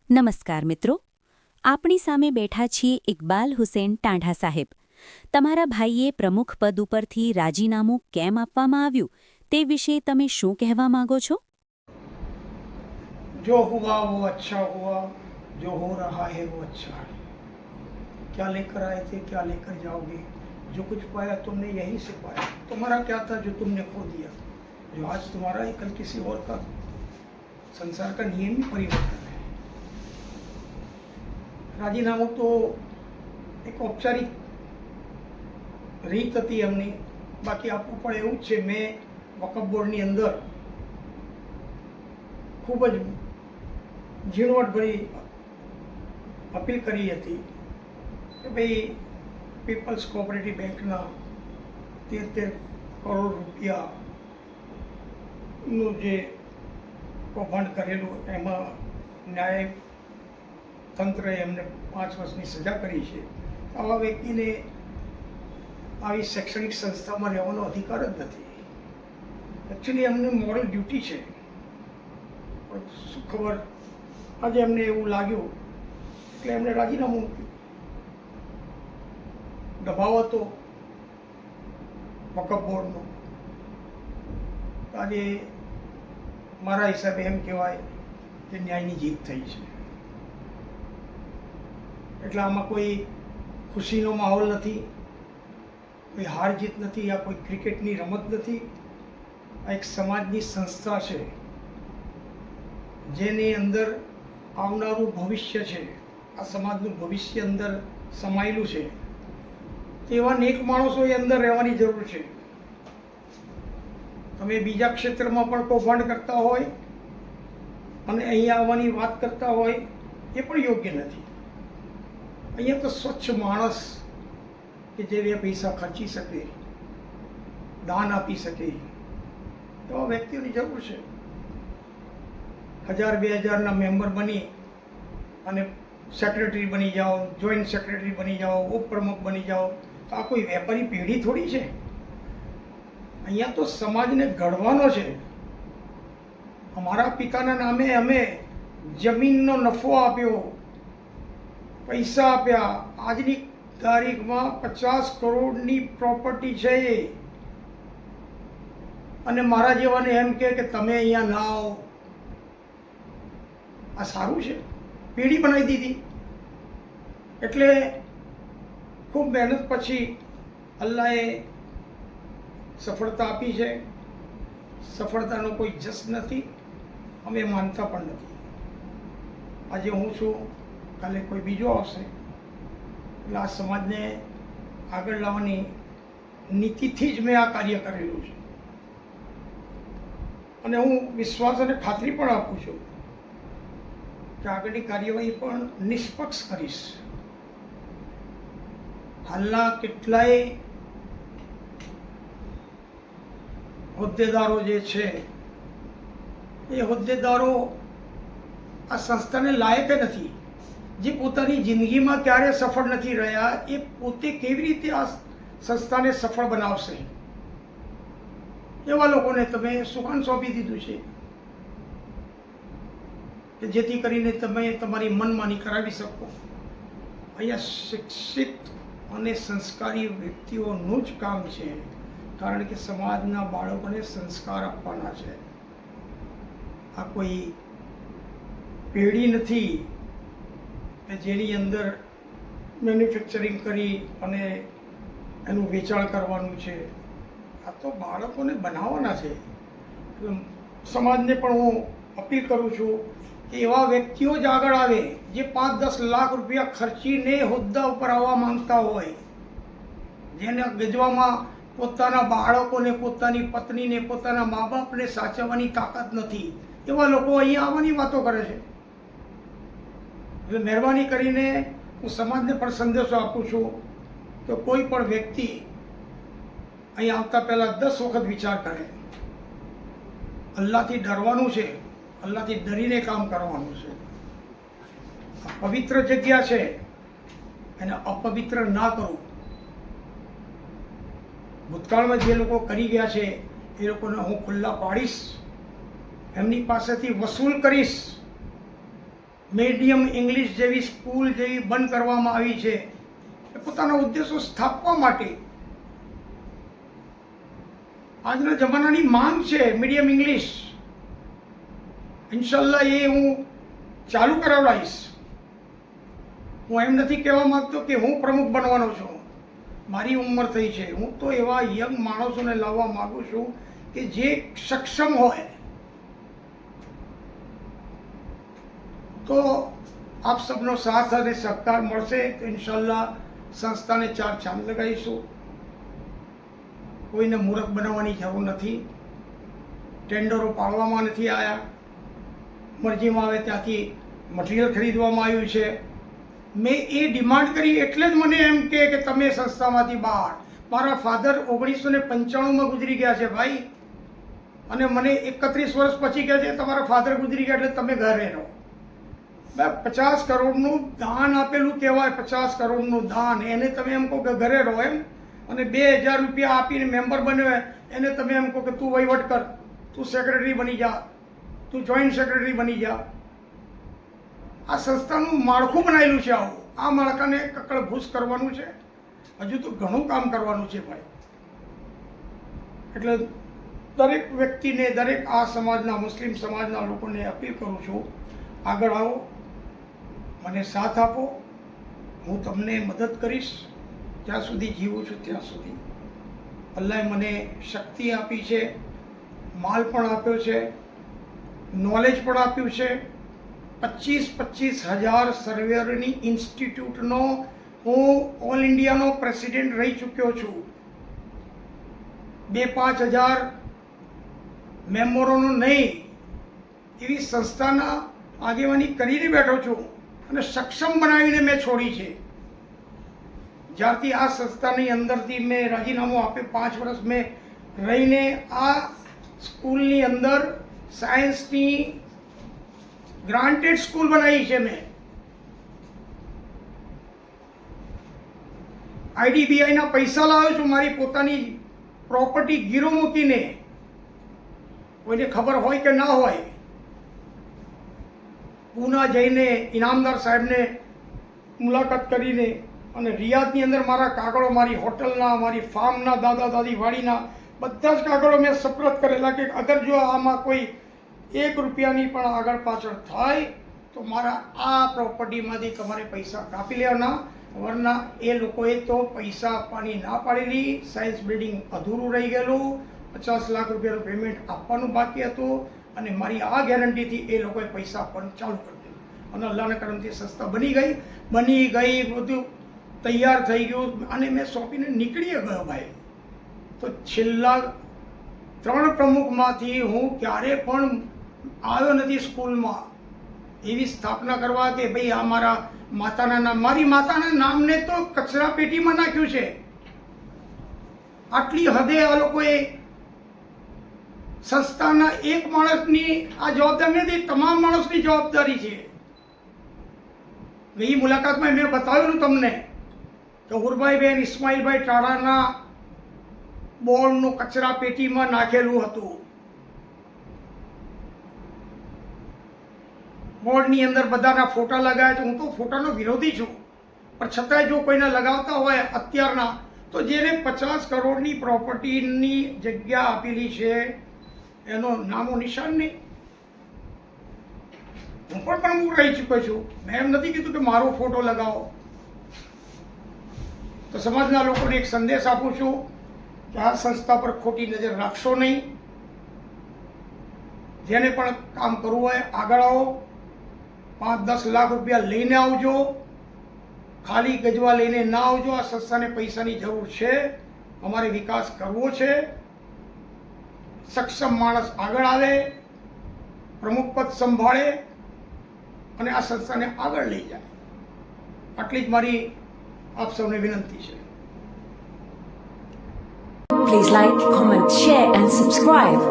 નમસ્કાર મિત્રો, આપણી સામે બેઠા છીએ ઇકબાલ હુસેન ટાંઢા સાહેબ. તમારા ભાઈએ પ્રમુખ પદ ઉપરથી રાજીનામું કેમ આપવામાં આવ્યું તે વિશે તમે શું કહેવા માંગો છો? जो हुआ वो अच्छा हुआ, जो हो रहा है वो अच्छा है. क्या लेकर आए थे, क्या लेकर जाओगे? जो कुछ पाया तुमने यहीं से पाया. तुम्हारा क्या था जो तुमने खो दिया? जो आज तुम्हारा है कल किसी और का. संसार का नियम ही परिवर्तन है. રાજીનામું તો એક ઔપચારિક રીત હતી એમની, બાકી આપવું પણ એવું જ છે. મેં વકફ બોર્ડની અંદર ખૂબ જ ઝીણવટભરી અપીલ કરી હતી કે ભાઈ પીપલ્સ કોઓપરેટિવ બેંકના 13 કરોડ રૂપિયાનું જે કૌભાંડ કરેલું એમાં ન્યાય તંત્રએ એમને 5 વર્ષની સજા કરી છે. આવા વ્યક્તિને આવી શૈક્ષણિક સંસ્થામાં રહેવાનો અધિકાર જ નથી. એકચ્યુઅલી એમને મોરલ ડ્યુટી છે, પણ શું ખબર આજે એમને એવું લાગ્યું એટલે એમણે રાજીનામું મૂક્યું. દબાવ હતો વકફ બોર્ડનો. આજે મારા હિસાબે એમ કહેવાય કે ન્યાયની જીત થઈ છે. એટલે આમાં કોઈ ખુશીનો માહોલ નથી, કોઈ હાર જીત નથી, આ કોઈ ક્રિકેટની રમત નથી. આ એક સમાજની સંસ્થા છે જેની અંદર આવનારું ભવિષ્ય છે. આ સમાજનું ભવિષ્ય અંદર સમાયેલું છે. તેવા નેક માણસોએ અંદર રહેવાની જરૂર છે. તમે બીજા ક્ષેત્રમાં પણ કૌભાંડ કરતા હોય અને અહીંયા આવવાની વાત કરતા હોય એ પણ યોગ્ય નથી. અહીંયા તો સ્વચ્છ માણસ કે જે 2 પૈસા ખર્ચી શકે, દાન આપી શકે એવા વ્યક્તિઓની જરૂર છે. 1000-2000ના મેમ્બર બની અને સેક્રેટરી બની જાઓ, જોઈન્ટ સેક્રેટરી બની જાઓ, ઉપપ્રમુખ બની જાઓ તો આ કોઈ વેપારી પેઢી થોડી છે. અહીંયા તો સમાજને ઘડવાનો છે. અમારા પિતાના નામે અમે જમીનનો નફો આપ્યો, પૈસા આપ્યા. આજની તારીખમાં 50 કરોડની પ્રોપર્ટી છે અને મારા જેવાને એમ કે તમે અહીંયા ના આવો. આ સારું છે? પેઢી બનાવી દીધી. એટલે ખૂબ મહેનત પછી અલ્લાહે સફળતા આપી છે. સફળતાનો કોઈ જસ નથી, અમે માનતા પણ નથી. આજે હું છું, કાલે કોઈ બીજો આવશે. એટલે આ સમાજને આગળ લાવવાની નીતિથી જ મેં આ કાર્ય કરેલું છે. અને હું વિશ્વાસ અને ખાતરી પણ આપું છું કે આગળની કાર્યવાહી પણ નિષ્પક્ષ કરીશ. હાલના કેટલાય હોદ્દેદારો જે છે એ હોદ્દેદારો આ સંસ્થાને લાયક નથી. જે પોતાની જિંદગીમાં ક્યારે સફળ નથી રહ્યા એ પોતે કેવી રીતે આ સંસ્થાને સફળ બનાવશે? એવા લોકોને તમે સુકાન સોંપી દીધું છે કે જેથી કરીને તમે તમારી મનમાની કરાવી શકો. અહીંયા શિક્ષિત અને સંસ્કારી વ્યક્તિઓનું જ કામ છે, કારણ કે સમાજના બાળકોને સંસ્કાર આપવાના છે. આ કોઈ પેઢી નથી કે જેની અંદર મેન્યુફેક્ચરિંગ કરી અને એનું વેચાણ કરવાનું છે. આ તો બાળકોને બનાવવાના છે. સમાજને પણ હું અપીલ કરું છું કે એવા વ્યક્તિઓ જ આગળ આવે જે 5-10 લાખ રૂપિયા ખર્ચીને હોદ્દા ઉપર આવવા માંગતા હોય, જેને ગજવામાં પોતાના બાળકોને, પોતાની પત્નીને, પોતાના મા બાપને સાચવવાની તાકાત નથી. એવા લોકો અહીંયા આવવાની વાતો કરે છે. એટલે મહેરબાની કરીને હું સમાજને પણ સંદેશો આપું છું કે કોઈ પણ વ્યક્તિ અહીં આવતા પહેલાં 10 વખત વિચાર કરે. અલ્લાહથી ડરવાનું છે, અલ્લાહથી ડરીને કામ કરવાનું છે. આ પવિત્ર જગ્યા છે, એને અપવિત્ર ના કરવું. ભૂતકાળમાં જે લોકો કરી ગયા છે એ લોકોને હું ખુલ્લા પાડીશ, એમની પાસેથી વસૂલ કરીશ. મીડિયમ ઇંગ્લિશ જેવી સ્કૂલ જેવી બંધ કરવામાં આવી છે એ પોતાના ઉદ્દેશો સ્થાપવા માટે. આજના જમાનાની માંગ છે મીડિયમ ઇંગ્લિશ. ઇન્શાલ્લાહ એ હું ચાલુ કરાવડાવીશ. હું એમ નથી કહેવા માંગતો કે હું પ્રમુખ બનવાનો છું. મારી ઉંમર થઈ છે. હું તો એવા યંગ માણસોને લાવવા માંગુ છું કે જે સક્ષમ હોય. તો આપ સબનો સાથ અને સહકાર મળશે તો ઇન્શાલ્લાહ સંસ્થાને 4 ચાંદ લગાવીશું. કોઈને મૂર્ખ બનાવવાની જરૂર નથી. ટેન્ડરો પાડવામાં નથી આવ્યા. મરજીમાં આવે ત્યાંથી મટીરિયલ ખરીદવામાં આવ્યું છે. મેં એ ડિમાન્ડ કરી એટલે જ મને એમ કે તમે સંસ્થામાંથી બહાર. મારા ફાધર 1995માં ગુજરી ગયા છે ભાઈ, અને મને 31 વર્ષ પછી કહે છે તમારા ફાધર ગુજરી ગયા એટલે તમે ઘરે રહો. 50 કરોડનું દાન આપેલું કહેવાય. 50 કરોડનું દાન એને તમે એમ કહો કે ઘરે રહો એમ, અને 2000 રૂપિયા આપીને મેમ્બર બન્યો એને તમે એમ કહો કે તું વહીવટ કર, તું સેક્રેટરી બની જા, તું જોઈન્ટ સેક્રેટરી બની જા. આ સંસ્થાનું માળખું બનાવેલું છે આવું. આ માળખાને કકડભૂસ કરવાનું છે. હજુ તો ઘણું કામ કરવાનું છે ભાઈ. એટલે દરેક વ્યક્તિને, દરેક આ સમાજના, મુસ્લિમ સમાજના લોકોને અપીલ કરું છું, આગળ આવો, મને સાથ આપો. હું તમને મદદ કરીશ જ્યાં સુધી જીવું છું ત્યાં સુધી. અલ્લાહે મને શક્તિ આપી છે, માલ પણ આપ્યો છે, નોલેજ પણ આપ્યું છે. 25,000 સર્વેયરની ઇન્સ્ટિટ્યૂટનો હું ઓલ ઇન્ડિયાનો પ્રેસિડેન્ટ રહી ચૂક્યો છું. 2-5 હજાર મેમ્બરોનો નહીં, એવી સંસ્થાના આગેવાની કરીને બેઠો છું અને સક્ષમ બનાવીને મેં છોડી છે. જ્યારથી આ સંસ્થાની અંદરથી મેં રાજીનામું આપ્યું, 5 વર્ષ મેં રહીને આ સ્કૂલની અંદર સાયન્સની ગ્રાન્ટેડ સ્કૂલ બનાવી છે. મેં IDBIના પૈસા લાવ્યો છું, મારી પોતાની પ્રોપર્ટી ગીરો મૂકીને. કોઈને ખબર હોય કે ના હોય, પૂના જઈને ઇનામદાર સાહેબને મુલાકાત કરીને અને રિયાદની અંદર મારા કાગળો, મારી હોટલના, મારી ફાર્મના, દાદા દાદી વાડીના બધા જ કાગળો મેં સપરત કરેલા કે અગર જો આમાં કોઈ 1 રૂપિયાની પણ આગળ પાછળ થાય તો મારા આ પ્રોપર્ટીમાંથી તમારે પૈસા કાપી લેવાના. વરના એ લોકોએ તો પૈસા આપવાની ના પાડેલી. સાયન્સ બિલ્ડિંગ અધૂરું રહી ગયેલું, 50 લાખ રૂપિયાનું પેમેન્ટ આપવાનું બાકી હતું, અને મારી આ ગેરંટીથી એ લોકોએ પૈસા આપવાનું ચાલુ કરી દીધું. અને અલ્લાહના કરમથી સંસ્થા બની ગઈ, બધું તૈયાર થઈ ગયું અને મેં સોંપીને નીકળી ગયો ભાઈ. તો છેલ્લા 3 પ્રમુખમાંથી હું ક્યારે પણ આવ્યો નથી સ્કૂલમાં એવી સ્થાપના કરવા કે ભાઈ આ મારા માતાના નામ. મારી માતાના નામને તો કચરા પેટીમાં નાખ્યું છે. આટલી હદે આ લોકોએ સંસ્થાના એક માણસની આ જવાબદારી નથી, તમામ માણસની જવાબદારી છે. ગઈ મુલાકાતમાં મેં બતાવેલું તમને કે હુરભાઈબેન ઇસ્માઇલભાઈ ટાડાના બોર્ડનું કચરા પેટીમાં નાખેલું હતું. બોર્ડની અંદર બધાના ફોટા લગાવ્યા છે. હું તો ફોટાનો વિરોધી છું, પણ છતાંય જો કોઈને લગાવતા હોય અત્યારના, તો જેને 50 કરોડની પ્રોપર્ટીની જગ્યા આપેલી છે એનો નામો નિશાન નહીં. હું પણ પ્રમુખ રહી ચૂક્યો છું. મેં એમ નથી કીધું કે મારો ફોટો લગાવો. તો સમાજના લોકોને એક સંદેશ આપું છું કે આ સંસ્થા પર ખોટી નજર રાખશો નહીં. જેને પણ કામ કરવું હોય આગળ આવો. 5-10 લાખ રૂપિયા લઈને આવજો, ખાલી ગજવા લઈને ના આવજો. આ સંસ્થાને પૈસાની જરૂર છે, અમારે વિકાસ કરવો છે. સક્ષમ માણસ આગળ આવે, પ્રમુખ પદ સંભાળે અને આ સંસ્થાને આગળ લઈ જાય. આટલી જ મારી આપ સૌને વિનંતી છે. Please like, comment, share and subscribe.